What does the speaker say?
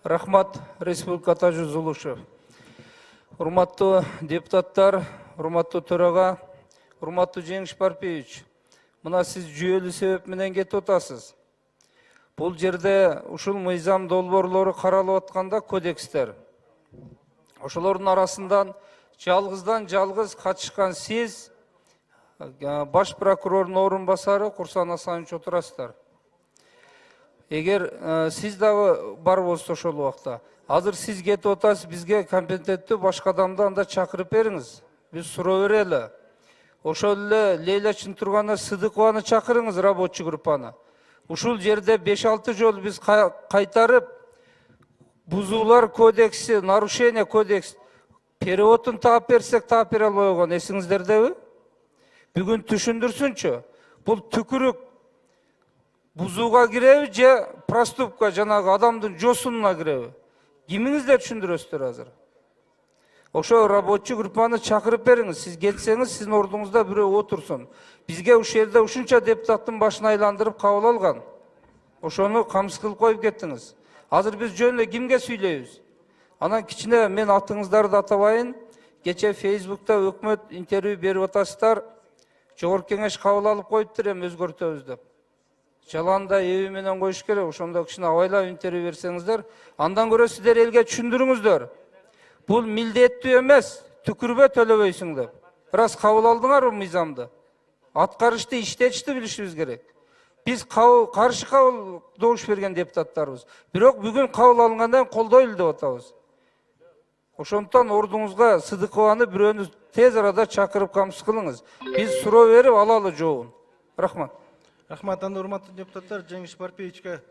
Рахмат, Республика Тажы-Зулушев. Урматтуу депутаттар, урматтуу төрага, урматтуу Жеңиш Парпиевич. Мына сиз жүйөлүү себеп менен кетип атасыз. Бул жерде ушул мыйзам долбоорлору каралып атканда кодекстер. Ошолордун арасынан жалгыз катышкан сиз, баш прокурордун орун басары Курсан Асанович отурасыздар. Эгер сиз дагы бар болсо ошол убакта, азыр сиз кетип атасыз, бизге компетенттүү башка адамды анда чакырып бериңиз. Биз суроо берели. Ошол эле Лейла Чынтургана Сыдыкованы чакырыңыз, рабочий группаны. Ушул жерде 5-6 жол биз кайтарып, бузуулар кодекси, нарушение кодекс, переводун таап берсек таап бере албай койгон, эсиңиздердеби? Бүгүн түшүндүрсүнчү. Бул түкүрүк бузууга киреби же проступка, жанагы адамдын жосунуна киреби? Кимиңиздер түшүндүрөсүздөр азыр? Ошо рабочий группаны чакырып бериңиз. Сиз кетсеңиз, сиздин ордуңузда бирөө отурсун. Бизге ушул жерде ушунча депутаттын башын айландырып кабыл алган. Ошону камсыз кылып коюп кеттиңиз. Азыр биз жөн эле кимге сүйлөйбүз? Анан кичине мен атыңыздарды атабайын. Кече Facebook'та өкмөт интервью берип атасыздар. Жогорку кеңеш кабыл алып коюптур, эми өзгөртөбүз деп. Жаланда эби менен коюш керек. Ошондо кичине абайлап интервью берсеңиздер, андан көрө сиздер элге түшүндүрүңүздөр. Бул милдеттүү эмес, түкүрбө төлөбөйсүң деп. Бираз кабыл алдыңар мыйзамды. Аткарышты, иштетишти билишибиз керек. Биз каршы кабыл добуш берген депутаттарбыз. Бирок бүгүн кабыл алынгандан колдойлу деп атабыз. Ошондуктан ордуңузга Сыдыкованы бирөөнү тез арада чакырып камсыз кылыңыз. Биз суроо берип алалы жообун. Рахмат. Рахмат, урматтуу депутаттар, Жеңиш Парпиевичке